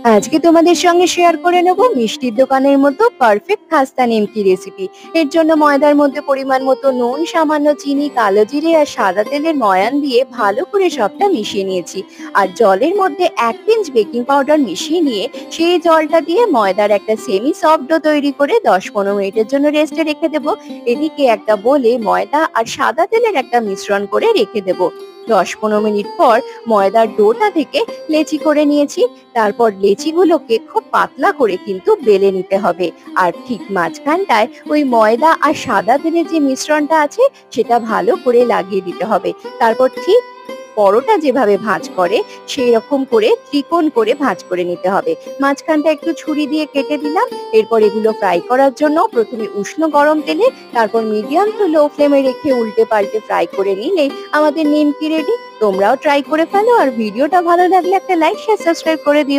আজকে তোমাদের সঙ্গে শেয়ার করে নেব মিষ্টির দোকানের মতো পারফেক্ট খাস্তা নিমকি রেসিপি। এর জন্য ময়দার মধ্যে পরিমাণ মতো নুন, সামান্য চিনি, কালো জিরে আর সাদা তেলের ময়ান দিয়ে ভালো করে সবটা মিশিয়ে নিয়েছি। আর জলের মধ্যে 1 পিঞ্চ বেকিং পাউডার মিশিয়ে নিয়ে সেই জলটা দিয়ে ময়দার একটা সেমি সফট ডো তৈরি করে 10-15 মিনিটের জন্য রেস্টে রেখে দেবো। এদিকে একটা বোলে ময়দা আর সাদা তেলের একটা মিশ্রণ করে রেখে দেবো। 10-15 মিনিট পর ময়দার ডোটা থেকে লেচি করে নিয়েছি। তারপর লেচিগুলোকে খুব পাতলা করে কিন্তু বেলে নিতে হবে। আর ঠিক মাঝখানটায় ওই ময়দা আর সাদা তেলের যে মিশ্রণটা আছে সেটা ভালো করে লাগিয়ে দিতে হবে। তারপর ঠিক পরোটা যেভাবে ভাঁজ করে সেই রকম করে ত্রিকোণ করে ভাঁজ করে নিতে হবে। মাঝখানটা একটু ছুরি দিয়ে কেটে দিলাম। এরপর এগুলো ফ্রাই করার জন্য প্রথমে উষ্ণ গরম তেলে, তারপর মিডিয়াম টু লো ফ্লেমে রেখে উল্টে পাল্টে ফ্রাই করে নিলেই আমাদের নিমকি রেডি। তোমরাও ট্রাই করে ফেলো, আর ভিডিওটা ভালো লাগলে একটা লাইক শেয়ার সাবস্ক্রাইব করে দিও।